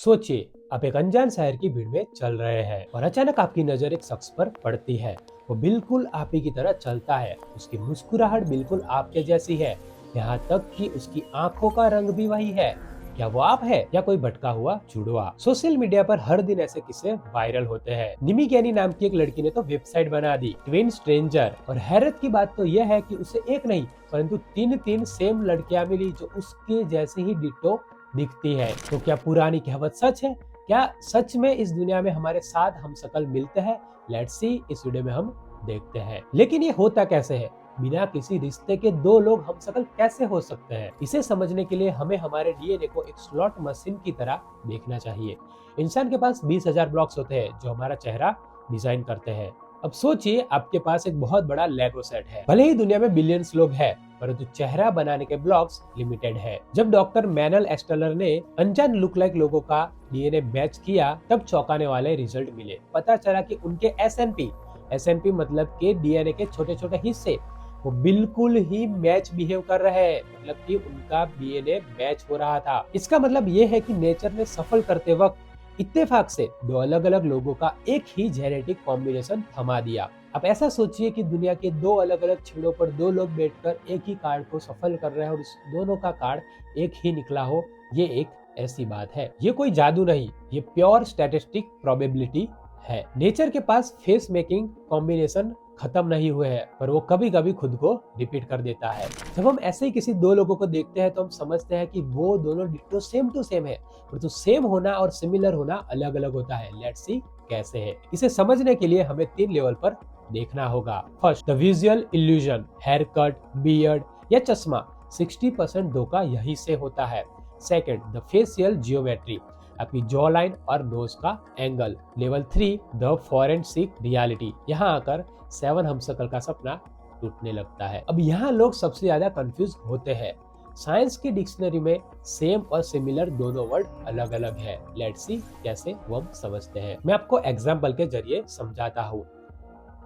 सोचिए, आप एक अनजान शहर की भीड़ में चल रहे हैं और अचानक आपकी नजर एक शख्स पर पड़ती है। वो बिल्कुल आप ही की तरह चलता है। उसकी मुस्कुराहट बिल्कुल आपके जैसी है, यहाँ तक कि उसकी आंखों का रंग भी वही है। क्या वो आप है या कोई भटका हुआ जुड़वा? सोशल मीडिया पर हर दिन ऐसे किस्से वायरल होते हैं। निमी गैनी नाम की एक लड़की ने तो वेबसाइट बना दी, ट्विन स्ट्रेंजर। और हैरत की बात तो यह है कि उसे एक नहीं परंतु तीन तीन सेम लड़कियां मिली जो उसके जैसे ही डिट्टो दिखती है। तो क्या पुरानी कहावत सच है? क्या सच में इस दुनिया में हमारे साथ हम शकल मिलते हैं? लेट्स सी, इस वीडियो में हम देखते हैं। लेकिन ये होता कैसे है? बिना किसी रिश्ते के दो लोग हम शकल कैसे हो सकते हैं? इसे समझने के लिए हमें हमारे डीएनए को एक स्लॉट मशीन की तरह देखना चाहिए। इंसान के पास 20,000 ब्लॉक्स होते हैं जो हमारा चेहरा डिजाइन करते हैं। अब सोचिए, आपके पास एक बहुत बड़ा लेगो सेट है। भले ही दुनिया में बिलियंस लोग हैं, परंतु चेहरा बनाने के ब्लॉक्स लिमिटेड है। जब डॉक्टर मैनल एस्टलर ने अनजान लुक लाइक लोगों का डीएनए मैच किया, तब चौंकाने वाले रिजल्ट मिले। पता चला कि उनके एसएनपी मतलब के डीएनए के छोटे छोटे हिस्से वो बिल्कुल ही मैच बिहेव कर रहे हैं। मतलब कि उनका डीएनए मैच हो रहा था। इसका मतलब ये है कि नेचर ने सफल करते वक्त इत्तेफाक से दो अलग अलग लोगों का एक ही जेनेटिक कॉम्बिनेशन थमा दिया। अब ऐसा सोचिए कि दुनिया के दो अलग अलग छेड़ों पर दो लोग बैठकर एक ही कार्ड को सफल कर रहे हैं और इस दोनों का कार्ड एक ही निकला हो। ये एक ऐसी बात है, ये कोई जादू नहीं, ये प्योर स्टैटिस्टिक प्रोबेबिलिटी है। नेचर के पास फेस मेकिंग कॉम्बिनेशन खत्म नहीं हुए हैं, पर वो कभी कभी खुद को रिपीट कर देता है। जब हम ऐसे ही किसी दो लोगों को देखते हैं तो हम समझते हैं कि वो दोनों डिट्टो सेम टू सेम है, परंतु सेम होना और सिमिलर होना अलग अलग होता है। लेट्स सी कैसे है। इसे समझने के लिए हमें 3 लेवल पर देखना होगा। First, the visual illusion, hair cut, beard या चश्मा। 60% धोखा यही से होता है। सेकंड, द फेशियल जियोमेट्री, आपकी जॉ लाइन और नोज का angle. Level 3, the forensic reality, यहाँ आकर 7 हमशक्ल का सपना टूटने लगता है। अब यहाँ लोग सबसे ज्यादा कंफ्यूज होते हैं। साइंस की डिक्शनरी में सेम और सिमिलर दोनों वर्ड अलग अलग है। लेट्स सी कैसे वो हम समझते हैं। मैं आपको एग्जांपल के जरिए समझाता हूँ।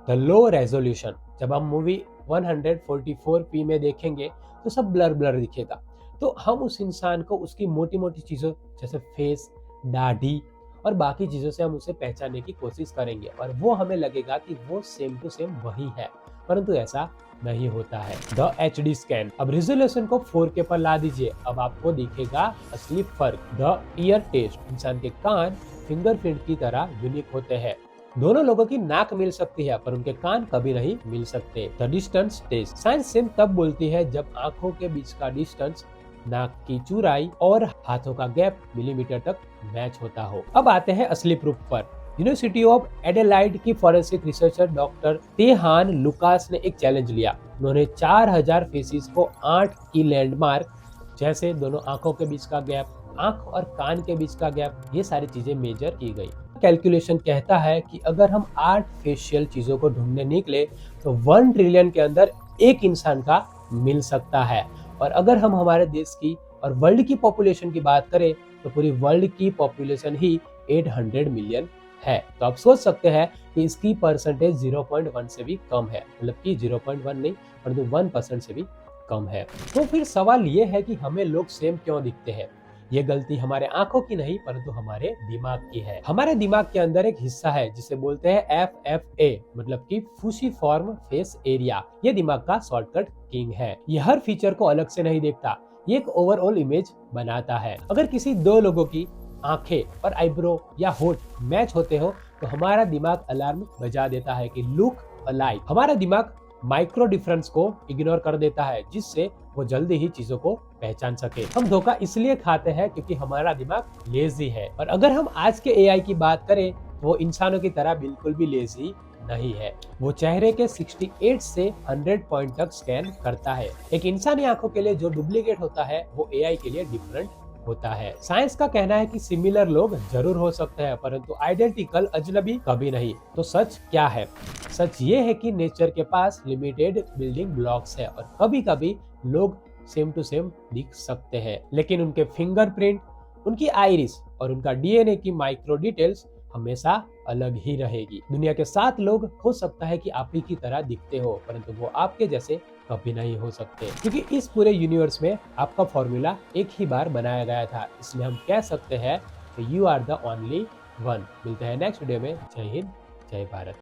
द लो रेजोल्यूशन, जब हम मूवी 144p में देखेंगे तो सब ब्लर ब्लर दिखेगा। तो हम उस इंसान को उसकी मोटी मोटी चीजों जैसे फेस, दाढ़ी और बाकी चीजों से हम उसे पहचानने की कोशिश करेंगे और वो हमें लगेगा कि वो सेम टू सेम वही है, परंतु ऐसा नहीं होता है। द HD स्कैन, अब रिजोल्यूशन को 4K पर ला दीजिए, अब आपको दिखेगा असली फर्क। द ईयर टेस्ट, इंसान के कान फिंगरप्रिंट की तरह यूनिक होते हैं। दोनों लोगों की नाक मिल सकती है पर उनके कान कभी नहीं मिल सकते। द डिस्टेंस टेस्ट, साइंस सिर्फ तब बोलती है जब आंखों के बीच का डिस्टेंस, नाक की चौड़ाई और हाथों का गैप मिलीमीटर तक मैच होता हो। अब आते हैं असली प्रूफ पर। यूनिवर्सिटी ऑफ एडेलाइड की forensic researcher doctor Tehan Lucas ने एक चैलेंज लिया। उन्होंने 4000 फेसिस को 8 की लैंडमार्क, जैसे दोनों आंखों के बीच का गैप, आंख और कान के बीच का गैप, ये सारी चीजें मेजर की गई। कैलकुलेशन कहता है कि अगर हम 8 फेशियल चीजों को ढूंढने निकले तो 1 ट्रिलियन के अंदर एक इंसान का मिल सकता है। और अगर हम हमारे देश की और वर्ल्ड की पॉपुलेशन की बात करें तो पूरी वर्ल्ड की पॉपुलेशन ही 800 मिलियन है। तो आप सोच सकते हैं कि इसकी परसेंटेज 0.1 से भी कम है। मतलब कि 0.1 नहीं परंतु 1% से भी कम है। तो फिर सवाल ये है कि हमें लोग सेम क्यों दिखते हैं? ये गलती हमारे आंखों की नहीं परंतु हमारे दिमाग की है। हमारे दिमाग के अंदर एक हिस्सा है जिसे बोलते हैं FFA, मतलब कि फूसीफॉर्म फेस एरिया। ये दिमाग का शॉर्टकट किंग है। ये हर फीचर को अलग से नहीं देखता, ये एक ओवरऑल इमेज बनाता है। अगर किसी दो लोगों की आंखें और आईब्रो या होठ मैच होते हो तो हमारा दिमाग अलार्म बजा देता है कि लुक अलाइक। हमारा दिमाग माइक्रो डिफरेंस को इग्नोर कर देता है जिससे वो जल्दी ही चीजों को पहचान सके। हम धोखा इसलिए खाते हैं क्योंकि हमारा दिमाग लेजी है। और अगर हम आज के एआई की बात करें तो वो इंसानों की तरह बिल्कुल भी लेजी नहीं है। वो चेहरे के 68 से 100 पॉइंट तक स्कैन करता है। एक इंसानी आंखों के लिए जो डुप्लीकेट होता है वो एआई के लिए डिफरेंट होता है। साइंस का कहना है कि सिमिलर लोग जरूर हो सकते हैं परंतु आइडेंटिकल अजनबी कभी नहीं। तो सच क्या है? सच ये है कि नेचर के पास लिमिटेड बिल्डिंग ब्लॉक्स है और कभी कभी लोग सेम टू सेम दिख सकते हैं, लेकिन उनके फिंगरप्रिंट, उनकी आइरिस और उनका डीएनए की माइक्रो डिटेल्स हमेशा अलग ही रहेगी। दुनिया के 7 लोग हो सकता है कि आप ही की तरह दिखते हो परंतु वो आपके जैसे कभी नहीं हो सकते, क्योंकि इस पूरे यूनिवर्स में आपका फॉर्मूला एक ही बार बनाया गया था। इसलिए हम कह सकते हैं तो you are the only one. मिलते हैं नेक्स्ट वीडियो में। जय हिंद, जय भारत।